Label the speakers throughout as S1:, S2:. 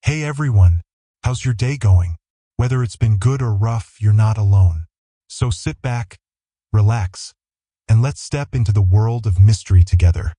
S1: Hey everyone, how's your day going? Whether it's been good or rough, you're not alone. So sit back, relax, and let's step into the world of mystery together.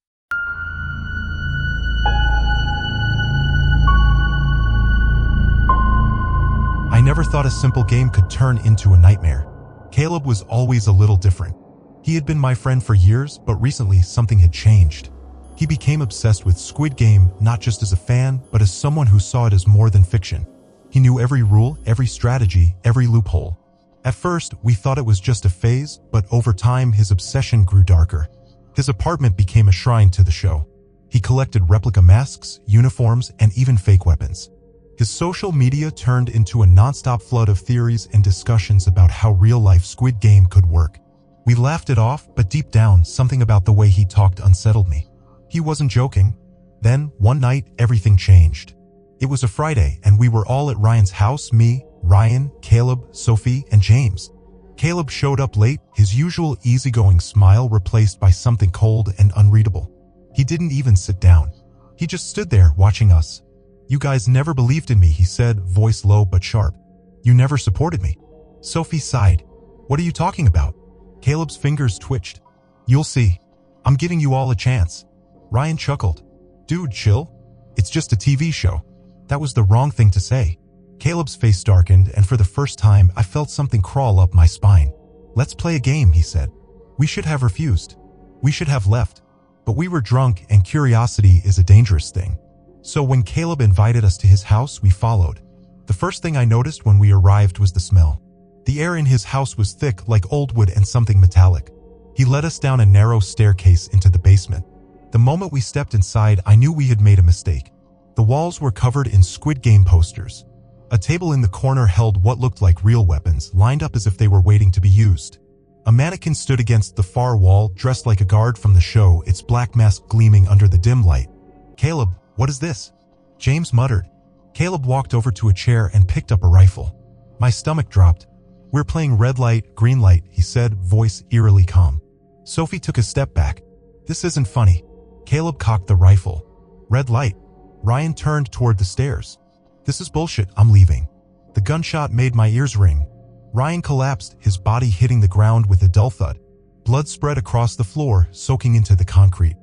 S1: I never thought a simple game could turn into a nightmare. Caleb was always a little different. He had been my friend for years, but recently something had changed. He became obsessed with Squid Game, not just as a fan, but as someone who saw it as more than fiction. He knew every rule, every strategy, every loophole. At first, we thought it was just a phase, but over time his obsession grew darker. His apartment became a shrine to the show. He collected replica masks, uniforms, and even fake weapons. His social media turned into a non-stop flood of theories and discussions about how real-life Squid Game could work. We laughed it off, but deep down, something about the way he talked unsettled me. He wasn't joking. Then, one night, everything changed. It was a Friday, and we were all at Ryan's house, me, Ryan, Caleb, Sophie, and James. Caleb showed up late, his usual easygoing smile replaced by something cold and unreadable. He didn't even sit down. He just stood there, watching us. "You guys never believed in me," he said, voice low but sharp. "You never supported me." Sophie sighed. "What are you talking about?" Caleb's fingers twitched. "You'll see. I'm giving you all a chance." Ryan chuckled. "Dude, chill. It's just a TV show." That was the wrong thing to say. Caleb's face darkened, and for the first time, I felt something crawl up my spine. "Let's play a game," he said. We should have refused. We should have left. But we were drunk, and curiosity is a dangerous thing. So when Caleb invited us to his house, we followed. The first thing I noticed when we arrived was the smell. The air in his house was thick, like old wood and something metallic. He led us down a narrow staircase into the basement. The moment we stepped inside, I knew we had made a mistake. The walls were covered in Squid Game posters. A table in the corner held what looked like real weapons, lined up as if they were waiting to be used. A mannequin stood against the far wall, dressed like a guard from the show, its black mask gleaming under the dim light. "Caleb, what is this?" James muttered. Caleb walked over to a chair and picked up a rifle. My stomach dropped. "We're playing red light, green light," he said, voice eerily calm. Sophie took a step back. "This isn't funny." Caleb cocked the rifle. "Red light." Ryan turned toward the stairs. "This is bullshit, I'm leaving." The gunshot made my ears ring. Ryan collapsed, his body hitting the ground with a dull thud. Blood spread across the floor, soaking into the concrete.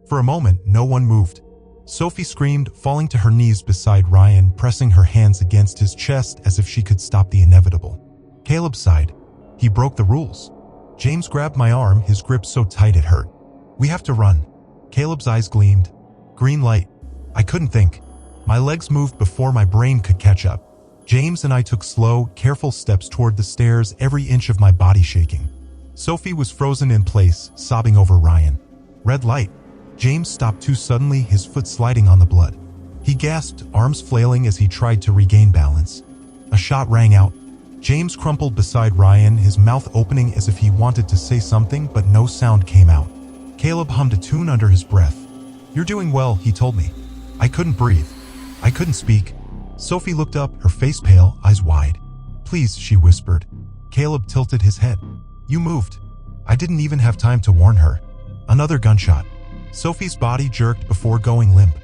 S1: For a moment, no one moved. Sophie screamed, falling to her knees beside Ryan, pressing her hands against his chest as if she could stop the inevitable. Caleb sighed. "He broke the rules." James grabbed my arm, his grip so tight it hurt. "We have to run." Caleb's eyes gleamed. "Green light." I couldn't think. My legs moved before my brain could catch up. James and I took slow, careful steps toward the stairs, every inch of my body shaking. Sophie was frozen in place, sobbing over Ryan. "Red light." James stopped too suddenly, his foot sliding on the blood. He gasped, arms flailing as he tried to regain balance. A shot rang out. James crumpled beside Ryan, his mouth opening as if he wanted to say something, but no sound came out. Caleb hummed a tune under his breath. "You're doing well," he told me. I couldn't breathe. I couldn't speak. Sophie looked up, her face pale, eyes wide. "Please," she whispered. Caleb tilted his head. "You moved." I didn't even have time to warn her. Another gunshot. Sophie's body jerked before going limp.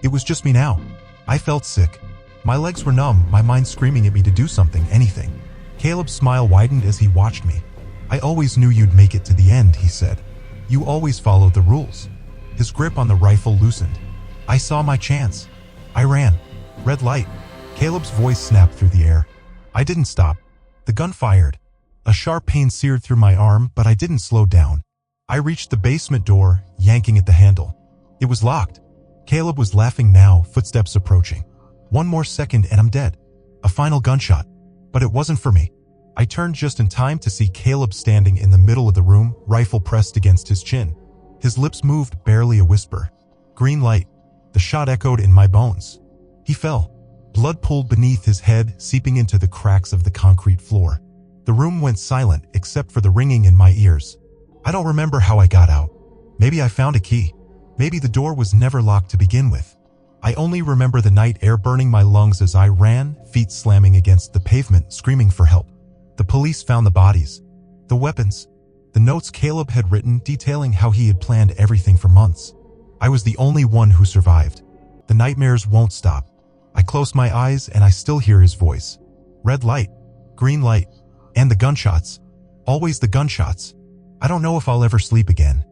S1: It was just me now. I felt sick. My legs were numb, my mind screaming at me to do something, anything. Caleb's smile widened as he watched me. "I always knew you'd make it to the end," he said. "You always followed the rules." His grip on the rifle loosened. I saw my chance. I ran. "Red light." Caleb's voice snapped through the air. I didn't stop. The gun fired. A sharp pain seared through my arm, but I didn't slow down. I reached the basement door, yanking at the handle. It was locked. Caleb was laughing now, footsteps approaching. One more second and I'm dead. A final gunshot. But it wasn't for me. I turned just in time to see Caleb standing in the middle of the room, rifle pressed against his chin. His lips moved, barely a whisper. Green light. The shot echoed in my bones. He fell. Blood pooled beneath his head, seeping into the cracks of the concrete floor. The room went silent, except for the ringing in my ears. I don't remember how I got out. Maybe I found a key. Maybe the door was never locked to begin with. I only remember the night air burning my lungs as I ran, feet slamming against the pavement, screaming for help. The police found the bodies. The weapons. The notes Caleb had written detailing how he had planned everything for months. I was the only one who survived. The nightmares won't stop. I close my eyes and I still hear his voice. Red light, green light, and the gunshots. Always the gunshots. I don't know if I'll ever sleep again.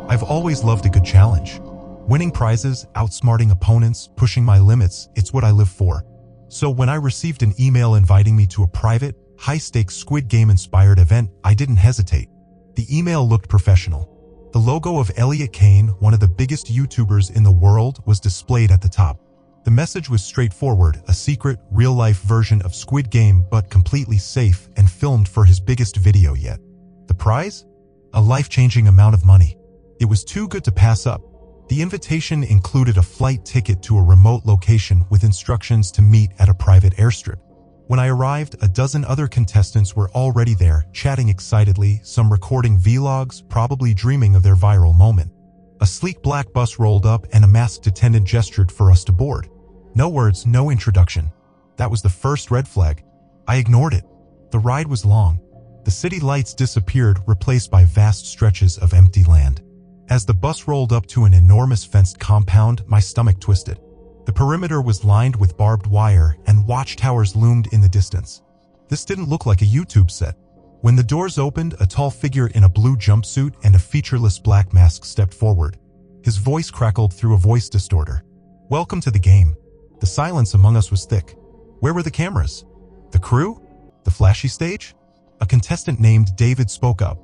S1: I've always loved a good challenge. Winning prizes, outsmarting opponents, pushing my limits, it's what I live for. So when I received an email inviting me to a private, high-stakes Squid Game-inspired event, I didn't hesitate. The email looked professional. The logo of Elliot Kane, one of the biggest YouTubers in the world, was displayed at the top. The message was straightforward, a secret, real-life version of Squid Game, but completely safe and filmed for his biggest video yet. The prize? A life-changing amount of money. It was too good to pass up. The invitation included a flight ticket to a remote location with instructions to meet at a private airstrip. When I arrived, a dozen other contestants were already there, chatting excitedly, some recording vlogs, probably dreaming of their viral moment. A sleek black bus rolled up and a masked attendant gestured for us to board. No words, no introduction. That was the first red flag. I ignored it. The ride was long. The city lights disappeared, replaced by vast stretches of empty land. As the bus rolled up to an enormous fenced compound, my stomach twisted. The perimeter was lined with barbed wire, and watchtowers loomed in the distance. This didn't look like a YouTube set. When the doors opened, a tall figure in a blue jumpsuit and a featureless black mask stepped forward. His voice crackled through a voice distorter. "Welcome to the game." The silence among us was thick. Where were the cameras? The crew? The flashy stage? A contestant named David spoke up.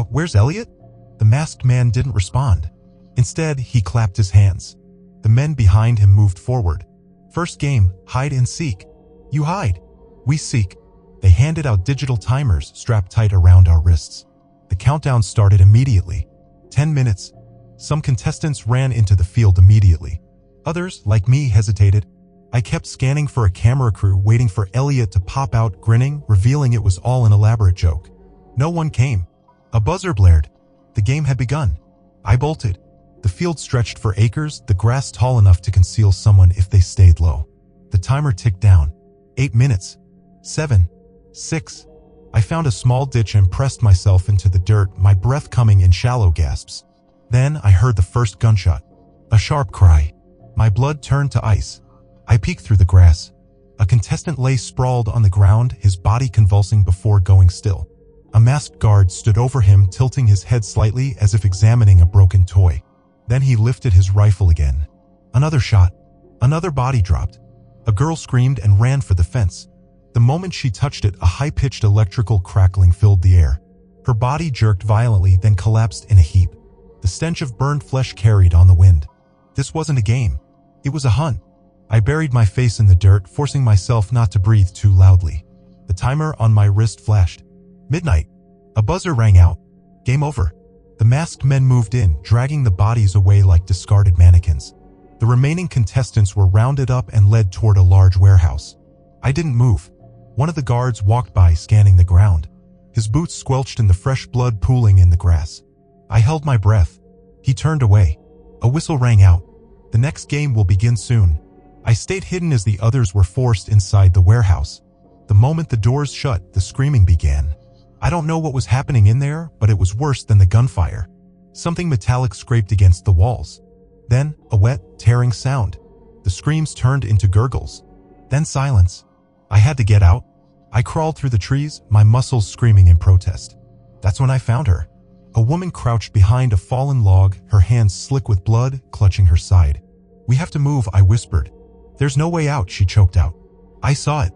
S1: Where's Elliot?" The masked man didn't respond. Instead, he clapped his hands. The men behind him moved forward. "First game, hide and seek." "You hide. We seek." They handed out digital timers strapped tight around our wrists. The countdown started immediately. 10 minutes. Some contestants ran into the field immediately. Others, like me, hesitated. I kept scanning for a camera crew, waiting for Elliot to pop out, grinning, revealing it was all an elaborate joke. No one came. A buzzer blared. The game had begun. I bolted. The field stretched for acres, the grass tall enough to conceal someone if they stayed low. The timer ticked down. 8 minutes. 7. 6. I found a small ditch and pressed myself into the dirt, my breath coming in shallow gasps. Then I heard the first gunshot. A sharp cry. My blood turned to ice. I peeked through the grass. A contestant lay sprawled on the ground, his body convulsing before going still. A masked guard stood over him, tilting his head slightly as if examining a broken toy. Then he lifted his rifle again. Another shot. Another body dropped. A girl screamed and ran for the fence. The moment she touched it, a high-pitched electrical crackling filled the air. Her body jerked violently, then collapsed in a heap. The stench of burned flesh carried on the wind. This wasn't a game. It was a hunt. I buried my face in the dirt, forcing myself not to breathe too loudly. The timer on my wrist flashed. Midnight. A buzzer rang out. Game over. The masked men moved in, dragging the bodies away like discarded mannequins. The remaining contestants were rounded up and led toward a large warehouse. I didn't move. One of the guards walked by, scanning the ground. His boots squelched in the fresh blood pooling in the grass. I held my breath. He turned away. A whistle rang out. The next game will begin soon. I stayed hidden as the others were forced inside the warehouse. The moment the doors shut, the screaming began. I don't know what was happening in there, but it was worse than the gunfire. Something metallic scraped against the walls. Then, a wet, tearing sound. The screams turned into gurgles. Then silence. I had to get out. I crawled through the trees, my muscles screaming in protest. That's when I found her. A woman crouched behind a fallen log, her hands slick with blood, clutching her side. "We have to move," I whispered. "There's no way out," she choked out. I saw it.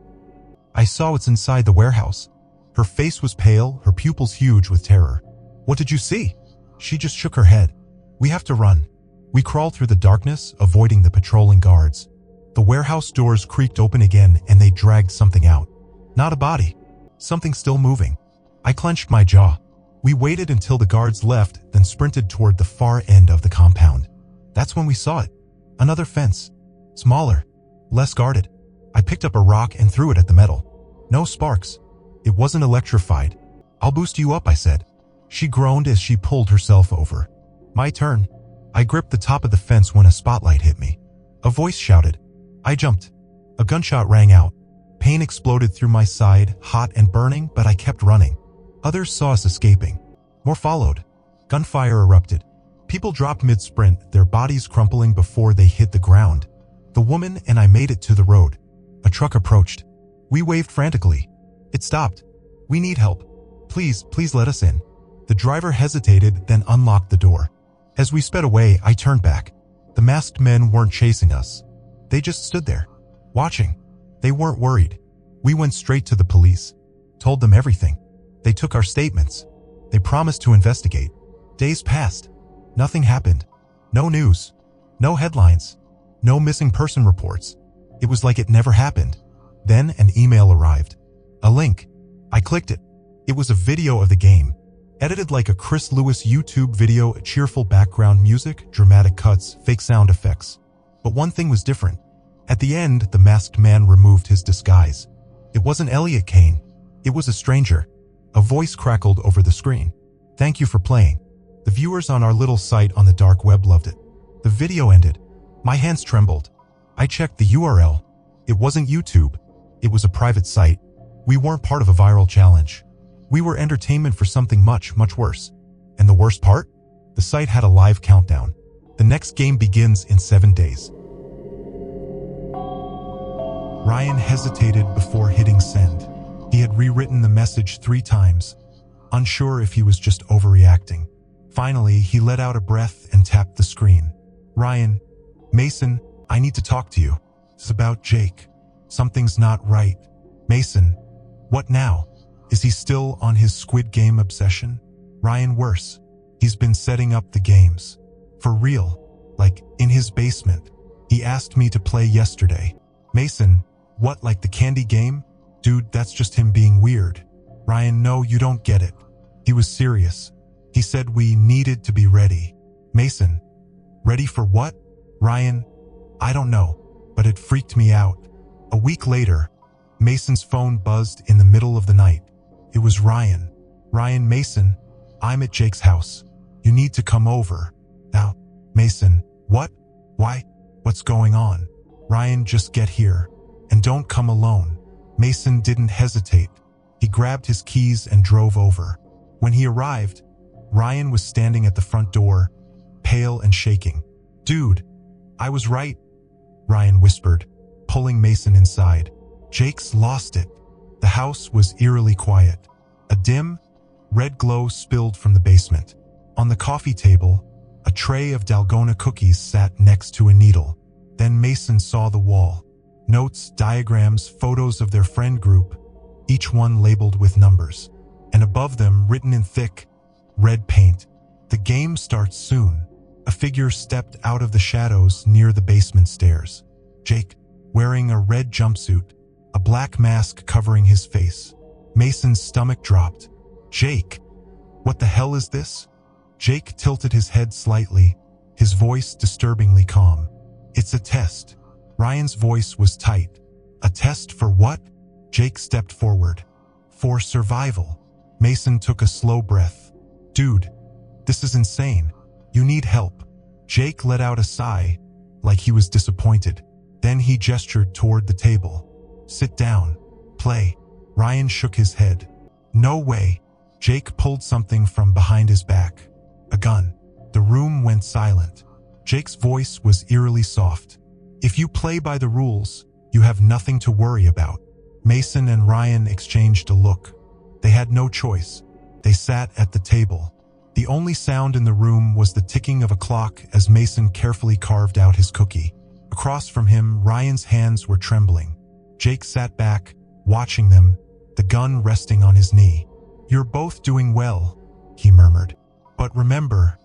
S1: I saw what's inside the warehouse. Her face was pale, her pupils huge with terror. "What did you see?" She just shook her head. "We have to run." We crawled through the darkness, avoiding the patrolling guards. The warehouse doors creaked open again and they dragged something out. Not a body. Something still moving. I clenched my jaw. We waited until the guards left, then sprinted toward the far end of the compound. That's when we saw it. Another fence. Smaller. Less guarded. I picked up a rock and threw it at the metal. No sparks. It wasn't electrified. "I'll boost you up," I said. She groaned as she pulled herself over. My turn. I gripped the top of the fence when a spotlight hit me. A voice shouted. I jumped. A gunshot rang out. Pain exploded through my side, hot and burning, but I kept running. Others saw us escaping. More followed. Gunfire erupted. People dropped mid-sprint, their bodies crumpling before they hit the ground. The woman and I made it to the road. A truck approached. We waved frantically. It stopped. We need help. Please let us in. The driver hesitated, then unlocked the door. As we sped away, I turned back. The masked men weren't chasing us. They just stood there, watching. They weren't worried. We went straight to the police. Told them everything. They took our statements. They promised to investigate. Days passed. Nothing happened. No news. No headlines. No missing person reports. It was like it never happened. Then an email arrived. A link. I clicked it. It was a video of the game. Edited like a Chris Lewis YouTube video, cheerful background music, dramatic cuts, fake sound effects. But one thing was different. At the end, the masked man removed his disguise. It wasn't Elliot Kane. It was a stranger. A voice crackled over the screen. Thank you for playing. The viewers on our little site on the dark web loved it. The video ended. My hands trembled. I checked the URL. It wasn't YouTube. It was a private site. We weren't part of a viral challenge. We were entertainment for something much worse. And the worst part? The site had a live countdown. The next game begins in 7 days. Ryan hesitated before hitting send. He had rewritten the message 3 times, unsure if he was just overreacting. Finally, he let out a breath and tapped the screen. Ryan, Mason, I need to talk to you. It's about Jake. Something's not right. Mason, what now? Is he still on his Squid Game obsession? Ryan, worse. He's been setting up the games. For real. Like, in his basement. He asked me to play yesterday. Mason, what, like the candy game? Dude, that's just him being weird. Ryan, no, you don't get it. He was serious. He said we needed to be ready. Mason, ready for what? Ryan, I don't know, but it freaked me out. A week later, Mason's phone buzzed in the middle of the night. It was Ryan. Ryan, Mason, I'm at Jake's house. You need to come over. Now, Mason, what? Why? What's going on? Ryan, just get here. And don't come alone. Mason didn't hesitate. He grabbed his keys and drove over. When he arrived, Ryan was standing at the front door, pale and shaking. Dude, I was right, Ryan whispered, pulling Mason inside. Jake's lost it. The house was eerily quiet. A dim, red glow spilled from the basement. On the coffee table, a tray of Dalgona cookies sat next to a needle. Then Mason saw the wall. Notes, diagrams, photos of their friend group, each one labeled with numbers. And above them, written in thick, red paint, the game starts soon. A figure stepped out of the shadows near the basement stairs. Jake, wearing a red jumpsuit, a black mask covering his face. Mason's stomach dropped. Jake, what the hell is this? Jake tilted his head slightly, his voice disturbingly calm. It's a test. Ryan's voice was tight. A test for what? Jake stepped forward. For survival. Mason took a slow breath. Dude, this is insane. You need help. Jake let out a sigh, like he was disappointed. Then he gestured toward the table. Sit down. Play. Ryan shook his head. No way. Jake pulled something from behind his back. A gun. The room went silent. Jake's voice was eerily soft. If you play by the rules, you have nothing to worry about. Mason and Ryan exchanged a look. They had no choice. They sat at the table. The only sound in the room was the ticking of a clock as Mason carefully carved out his cookie. Across from him, Ryan's hands were trembling. Jake sat back, watching them, the gun resting on his knee. You're both doing well, he murmured. But remember,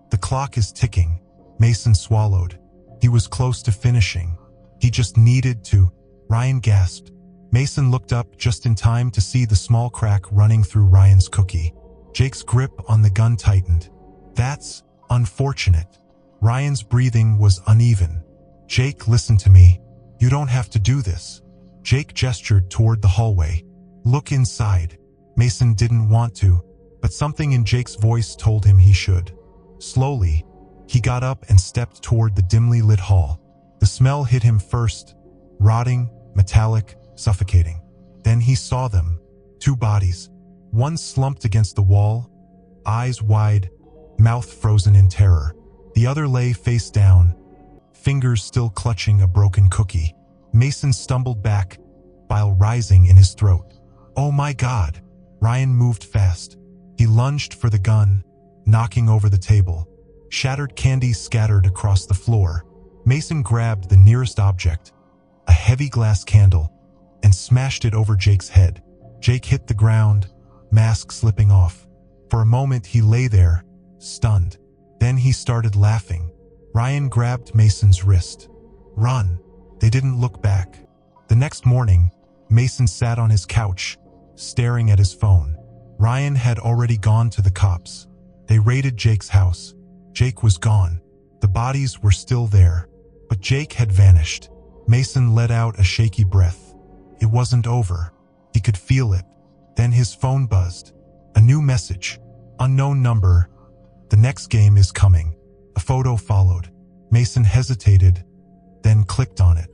S1: the clock is ticking. Mason swallowed. He was close to finishing. He just needed to. Ryan gasped. Mason looked up just in time to see the small crack running through Ryan's cookie. Jake's grip on the gun tightened. That's unfortunate. Ryan's breathing was uneven. Jake, listen to me. You don't have to do this. Jake gestured toward the hallway. Look inside. Mason didn't want to, but something in Jake's voice told him he should. Slowly, he got up and stepped toward the dimly lit hall. The smell hit him first, rotting, metallic, suffocating. Then he saw them, 2 bodies. One slumped against the wall, eyes wide, mouth frozen in terror. The other lay face down, fingers still clutching a broken cookie. Mason stumbled back, bile rising in his throat. Oh my God! Ryan moved fast. He lunged for the gun, knocking over the table. Shattered candy scattered across the floor. Mason grabbed the nearest object, a heavy glass candle, and smashed it over Jake's head. Jake hit the ground, mask slipping off. For a moment he lay there, stunned. Then he started laughing. Ryan grabbed Mason's wrist. Run! They didn't look back. The next morning, Mason sat on his couch, staring at his phone. Ryan had already gone to the cops. They raided Jake's house. Jake was gone. The bodies were still there, but Jake had vanished. Mason let out a shaky breath. It wasn't over. He could feel it. Then his phone buzzed. A new message. Unknown number. The next game is coming. A photo followed. Mason hesitated, then clicked on it.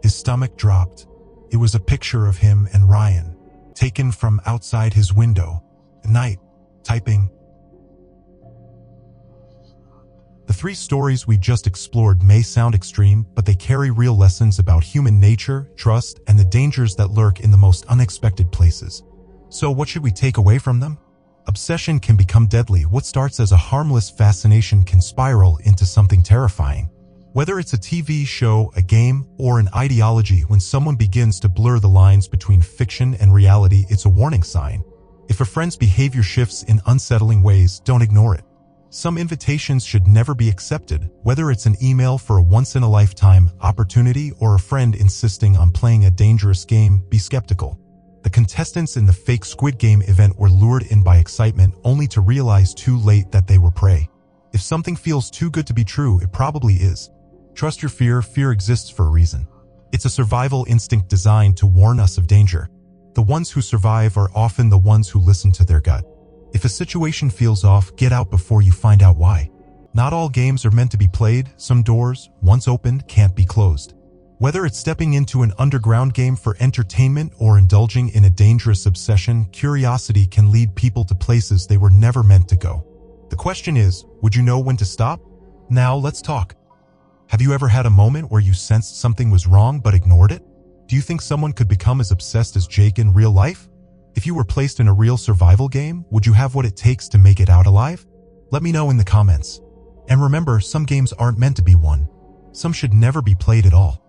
S1: His stomach dropped. It was a picture of him and Ryan, taken from outside his window. At night, typing. The three stories we just explored may sound extreme, but they carry real lessons about human nature, trust, and the dangers that lurk in the most unexpected places. So what should we take away from them? Obsession can become deadly. What starts as a harmless fascination can spiral into something terrifying. Whether it's a TV show, a game, or an ideology, when someone begins to blur the lines between fiction and reality, it's a warning sign. If a friend's behavior shifts in unsettling ways, don't ignore it. Some invitations should never be accepted, whether it's an email for a once-in-a-lifetime opportunity or a friend insisting on playing a dangerous game. Be skeptical. The contestants in the fake Squid Game event were lured in by excitement only to realize too late that they were prey. If something feels too good to be true, it probably is. Trust your fear. Fear exists for a reason. It's a survival instinct designed to warn us of danger. The ones who survive are often the ones who listen to their gut. If a situation feels off, get out before you find out why. Not all games are meant to be played. Some doors, once opened, can't be closed. Whether it's stepping into an underground game for entertainment or indulging in a dangerous obsession, curiosity can lead people to places they were never meant to go. The question is, would you know when to stop? Now let's talk. Have you ever had a moment where you sensed something was wrong but ignored it? Do you think someone could become as obsessed as Jake in real life? If you were placed in a real survival game, would you have what it takes to make it out alive? Let me know in the comments. And remember, some games aren't meant to be won. Some should never be played at all.